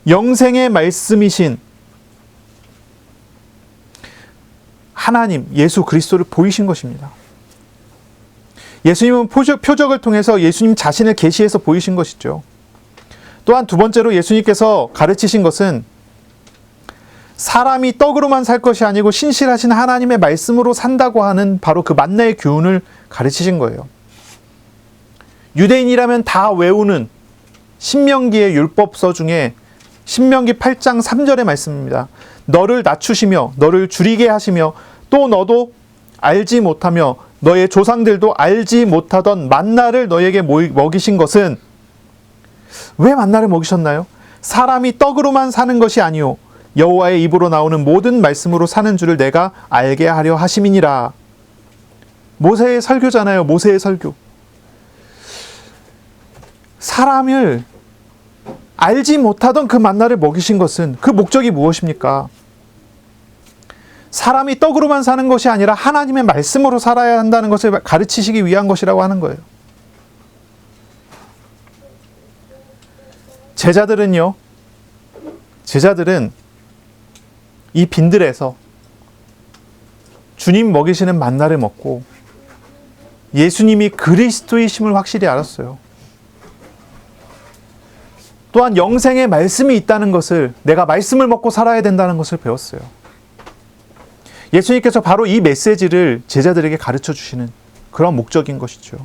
영생의 말씀이신 하나님, 예수 그리스도를 보이신 것입니다. 예수님은 표적을 통해서 예수님 자신을 계시해서 보이신 것이죠. 또한 두 번째로 예수님께서 가르치신 것은 사람이 떡으로만 살 것이 아니고 신실하신 하나님의 말씀으로 산다고 하는 바로 그 만나의 교훈을 가르치신 거예요. 유대인이라면 다 외우는 신명기의 율법서 중에 신명기 8장 3절의 말씀입니다. 너를 낮추시며 너를 줄이게 하시며 또 너도 알지 못하며 너의 조상들도 알지 못하던 만나를 너에게 먹이신 것은, 왜 만나를 먹이셨나요? 사람이 떡으로만 사는 것이 아니오 여호와의 입으로 나오는 모든 말씀으로 사는 줄을 내가 알게 하려 하심이니라. 모세의 설교잖아요. 모세의 설교. 사람을 알지 못하던 그 만나를 먹이신 것은 그 목적이 무엇입니까? 사람이 떡으로만 사는 것이 아니라 하나님의 말씀으로 살아야 한다는 것을 가르치시기 위한 것이라고 하는 거예요. 제자들은 이 빈들에서 주님 먹이시는 만나를 먹고 예수님이 그리스도이심을 확실히 알았어요. 또한 영생의 말씀이 있다는 것을, 내가 말씀을 먹고 살아야 된다는 것을 배웠어요. 예수님께서 바로 이 메시지를 제자들에게 가르쳐 주시는 그런 목적인 것이죠.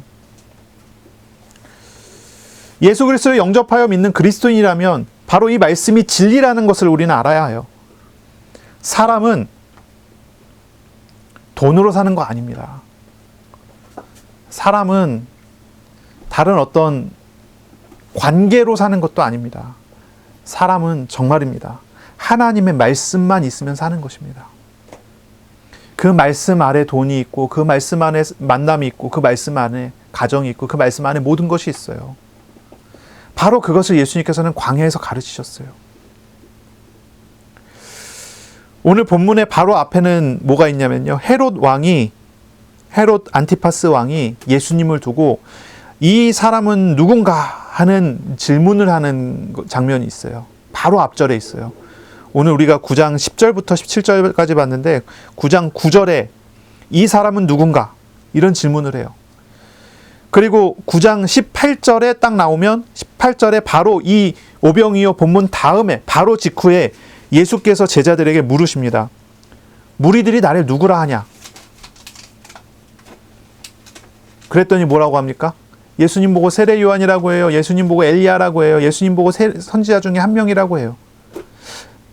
예수 그리스도를 영접하여 믿는 그리스도인이라면 바로 이 말씀이 진리라는 것을 우리는 알아야 해요. 사람은 돈으로 사는 거 아닙니다. 사람은 다른 어떤 관계로 사는 것도 아닙니다. 사람은 정말입니다. 하나님의 말씀만 있으면 사는 것입니다. 그 말씀 아래 돈이 있고, 그 말씀 안에 만남이 있고, 그 말씀 안에 가정이 있고, 그 말씀 안에 모든 것이 있어요. 바로 그것을 예수님께서는 광야에서 가르치셨어요. 오늘 본문의 바로 앞에는 뭐가 있냐면요. 헤롯 안티파스 왕이 예수님을 두고 이 사람은 누군가 하는 질문을 하는 장면이 있어요. 바로 앞절에 있어요. 오늘 우리가 9장 10절부터 17절까지 봤는데 9장 9절에 이 사람은 누군가 이런 질문을 해요. 그리고 9장 18절에 딱 나오면 18절에 바로 이 오병이어 본문 다음에 바로 직후에 예수께서 제자들에게 물으십니다. 무리들이 나를 누구라 하냐? 그랬더니 뭐라고 합니까? 예수님 보고 세례 요한이라고 해요. 예수님 보고 엘리야라고 해요. 예수님 보고 선지자 중에 한 명이라고 해요.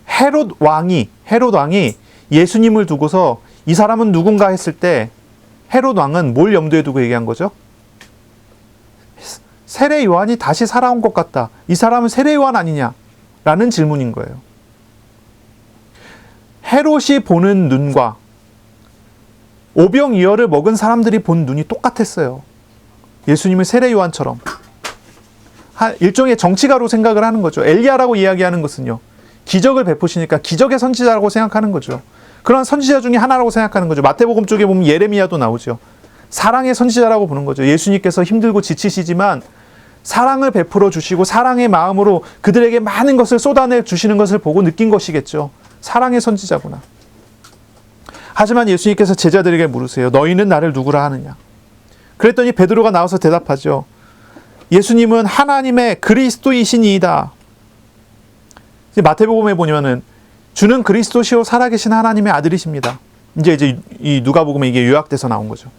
헤롯 왕이 예수님을 두고서 이 사람은 누군가 했을 때 헤롯 왕은 뭘 염두에 두고 얘기한 거죠? 세례 요한이 다시 살아온 것 같다. 이 사람은 세례 요한 아니냐? 라는 질문인 거예요. 헤롯이 보는 눈과 오병이어를 먹은 사람들이 본 눈이 똑같았어요. 예수님을 세례 요한처럼. 일종의 정치가로 생각을 하는 거죠. 엘리야라고 이야기하는 것은요. 기적을 베푸시니까 기적의 선지자라고 생각하는 거죠. 그런 선지자 중에 하나라고 생각하는 거죠. 마태복음 쪽에 보면 예레미야도 나오죠. 사랑의 선지자라고 보는 거죠. 예수님께서 힘들고 지치시지만 사랑을 베풀어 주시고 사랑의 마음으로 그들에게 많은 것을 쏟아내 주시는 것을 보고 느낀 것이겠죠. 사랑의 선지자구나. 하지만 예수님께서 제자들에게 물으세요. 너희는 나를 누구라 하느냐? 그랬더니 베드로가 나와서 대답하죠. 예수님은 하나님의 그리스도이시니이다. 마태복음에 보면은 주는 그리스도시요 살아계신 하나님의 아들이십니다. 이제 이 누가복음에 이게 요약돼서 나온 거죠.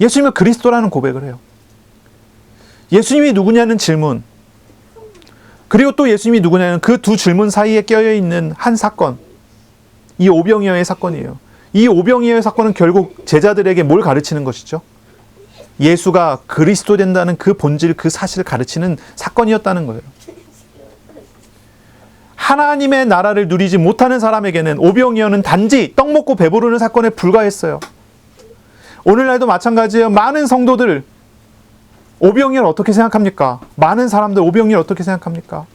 예수님은 그리스도라는 고백을 해요. 예수님이 누구냐는 질문, 그리고 또 예수님이 누구냐는 그 두 질문 사이에 껴있는 한 사건, 이 오병이어의 사건이에요. 이 오병이어의 사건은 결국 제자들에게 뭘 가르치는 것이죠? 예수가 그리스도 된다는 그 본질, 그 사실을 가르치는 사건이었다는 거예요. 하나님의 나라를 누리지 못하는 사람에게는 오병이어는 단지 떡 먹고 배부르는 사건에 불과했어요. 오늘날도 마찬가지예요. 많은 성도들 오병이어를 어떻게 생각합니까? 많은 사람들 오병이어를 어떻게 생각합니까?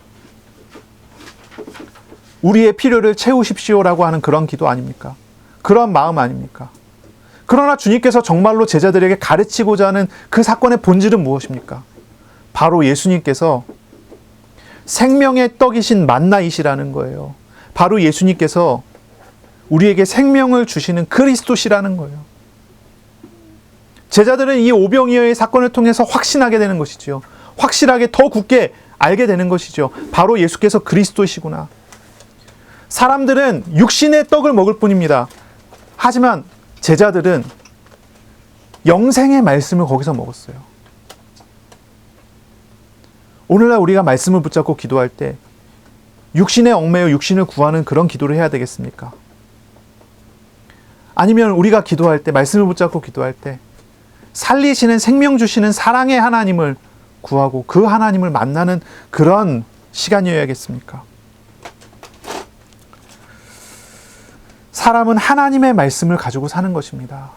우리의 필요를 채우십시오라고 하는 그런 기도 아닙니까? 그런 마음 아닙니까? 그러나 주님께서 정말로 제자들에게 가르치고자 하는 그 사건의 본질은 무엇입니까? 바로 예수님께서 생명의 떡이신 만나이시라는 거예요. 바로 예수님께서 우리에게 생명을 주시는 그리스도시라는 거예요. 제자들은 이 오병이어의 사건을 통해서 확신하게 되는 것이죠. 확실하게 더 굳게 알게 되는 것이죠. 바로 예수께서 그리스도시구나. 사람들은 육신의 떡을 먹을 뿐입니다. 하지만 제자들은 영생의 말씀을 거기서 먹었어요. 오늘날 우리가 말씀을 붙잡고 기도할 때 육신에 얽매여 육신을 구하는 그런 기도를 해야 되겠습니까? 아니면 우리가 기도할 때, 말씀을 붙잡고 기도할 때 살리시는 생명 주시는 사랑의 하나님을 구하고 그 하나님을 만나는 그런 시간이어야겠습니까? 사람은 하나님의 말씀을 가지고 사는 것입니다.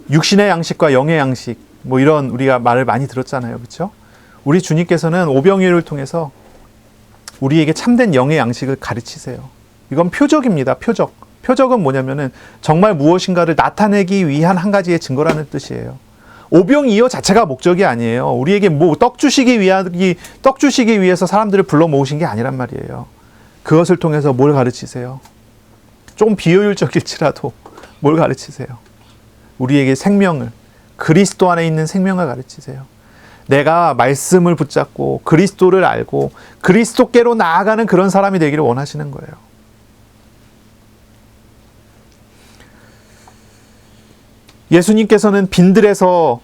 육신의 양식과 영의 양식, 이런 우리가 말을 많이 들었잖아요. 그렇죠? 우리 주님께서는 오병이어를 통해서 우리에게 참된 영의 양식을 가르치세요. 이건 표적입니다. 표적은 뭐냐면은 정말 무엇인가를 나타내기 위한 한 가지의 증거라는 뜻이에요. 오병이어 자체가 목적이 아니에요. 우리에게 떡 주시기 위해서 사람들을 불러 모으신 게 아니란 말이에요. 그것을 통해서 뭘 가르치세요? 좀 비효율적일지라도 뭘 가르치세요? 우리에게 생명을, 그리스도 안에 있는 생명을 가르치세요. 내가 말씀을 붙잡고 그리스도를 알고 그리스도께로 나아가는 그런 사람이 되기를 원하시는 거예요. 예수님께서는 빈들에서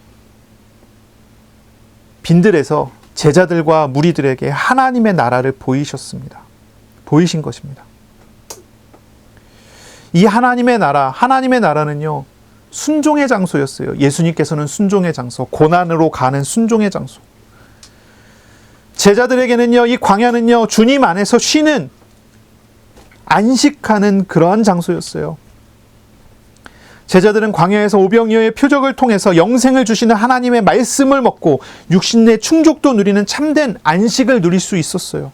제자들과 무리들에게 하나님의 나라를 보이신 것입니다. 이 하나님의 나라는요, 순종의 장소였어요. 예수님께서는 순종의 장소, 고난으로 가는 순종의 장소. 제자들에게는요, 이 광야는요, 주님 안에서 쉬는, 안식하는 그러한 장소였어요. 제자들은 광야에서 오병이어의 표적을 통해서 영생을 주시는 하나님의 말씀을 먹고 육신의 충족도 누리는 참된 안식을 누릴 수 있었어요.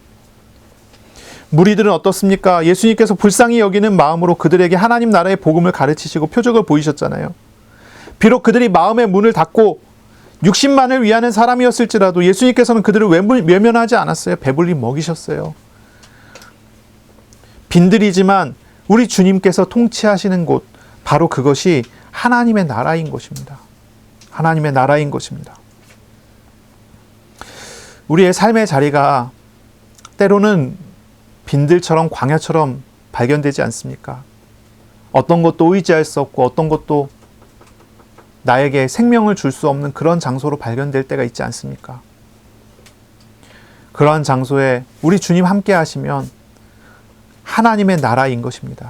무리들은 어떻습니까? 예수님께서 불쌍히 여기는 마음으로 그들에게 하나님 나라의 복음을 가르치시고 표적을 보이셨잖아요. 비록 그들이 마음의 문을 닫고 육신만을 위하는 사람이었을지라도 예수님께서는 그들을 외면하지 않았어요. 배불리 먹이셨어요. 빈들이지만 우리 주님께서 통치하시는 곳, 바로 그것이 하나님의 나라인 것입니다. 하나님의 나라인 것입니다. 우리의 삶의 자리가 때로는 빈들처럼 광야처럼 발견되지 않습니까? 어떤 것도 의지할 수 없고 어떤 것도 나에게 생명을 줄 수 없는 그런 장소로 발견될 때가 있지 않습니까? 그러한 장소에 우리 주님 함께 하시면 하나님의 나라인 것입니다.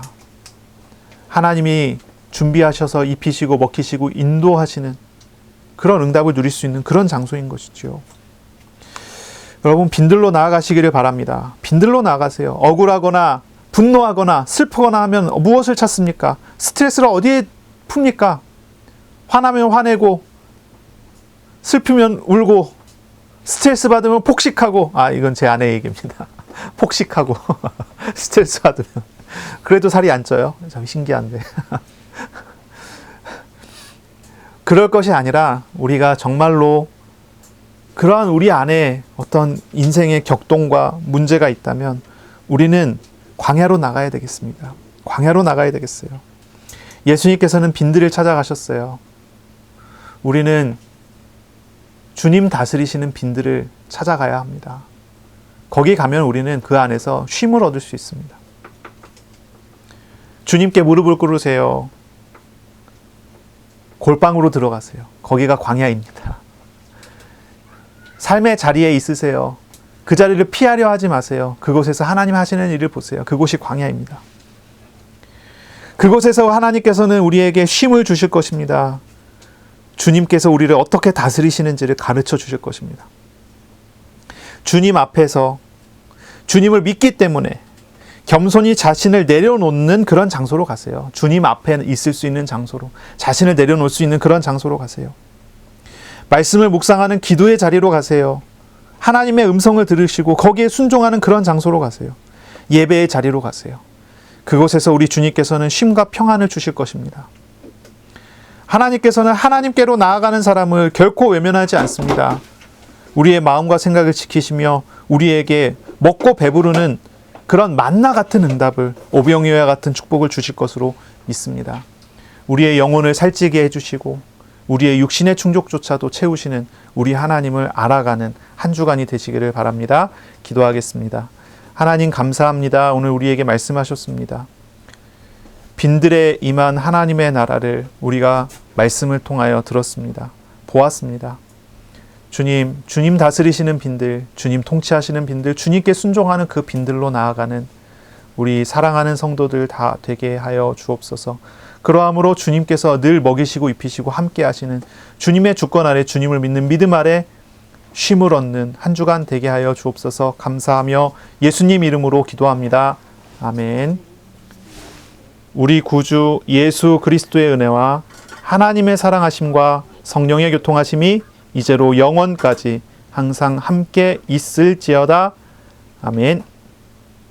하나님이 준비하셔서 입히시고 먹히시고 인도하시는 그런 응답을 누릴 수 있는 그런 장소인 것이죠. 여러분, 빈들로 나아가시기를 바랍니다. 빈들로 나아가세요. 억울하거나 분노하거나 슬프거나 하면 무엇을 찾습니까? 스트레스를 어디에 풉니까? 화나면 화내고 슬프면 울고 스트레스 받으면 폭식하고, 이건 제 아내 얘기입니다. 폭식하고 스트레스 받으면 그래도 살이 안 쪄요. 참 신기한데. 그럴 것이 아니라 우리가 정말로 그러한 우리 안에 어떤 인생의 격동과 문제가 있다면 우리는 광야로 나가야 되겠습니다. 광야로 나가야 되겠어요. 예수님께서는 빈들을 찾아가셨어요. 우리는 주님 다스리시는 빈들을 찾아가야 합니다. 거기 가면 우리는 그 안에서 쉼을 얻을 수 있습니다. 주님께 무릎을 꿇으세요. 골방으로 들어가세요. 거기가 광야입니다. 삶의 자리에 있으세요. 그 자리를 피하려 하지 마세요. 그곳에서 하나님 하시는 일을 보세요. 그곳이 광야입니다. 그곳에서 하나님께서는 우리에게 쉼을 주실 것입니다. 주님께서 우리를 어떻게 다스리시는지를 가르쳐 주실 것입니다. 주님 앞에서 주님을 믿기 때문에 겸손히 자신을 내려놓는 그런 장소로 가세요. 주님 앞에 있을 수 있는 장소로, 자신을 내려놓을 수 있는 그런 장소로 가세요. 말씀을 묵상하는 기도의 자리로 가세요. 하나님의 음성을 들으시고 거기에 순종하는 그런 장소로 가세요. 예배의 자리로 가세요. 그곳에서 우리 주님께서는 쉼과 평안을 주실 것입니다. 하나님께서는 하나님께로 나아가는 사람을 결코 외면하지 않습니다. 우리의 마음과 생각을 지키시며 우리에게 먹고 배부르는 그런 만나 같은 응답을, 오병이어와 같은 축복을 주실 것으로 믿습니다. 우리의 영혼을 살찌게 해주시고 우리의 육신의 충족조차도 채우시는 우리 하나님을 알아가는 한 주간이 되시기를 바랍니다. 기도하겠습니다. 하나님 감사합니다. 오늘 우리에게 말씀하셨습니다. 빈들에 임한 하나님의 나라를 우리가 말씀을 통하여 들었습니다. 보았습니다. 주님 다스리시는 빈들, 주님 통치하시는 빈들, 주님께 순종하는 그 빈들로 나아가는 우리 사랑하는 성도들 다 되게 하여 주옵소서. 그러함으로 주님께서 늘 먹이시고 입히시고 함께 하시는 주님의 주권 아래 주님을 믿는 믿음 아래 쉼을 얻는 한 주간 되게 하여 주옵소서. 감사하며 예수님 이름으로 기도합니다. 아멘. 우리 구주 예수 그리스도의 은혜와 하나님의 사랑하심과 성령의 교통하심이 이제로 영원까지 항상 함께 있을지어다. 아멘.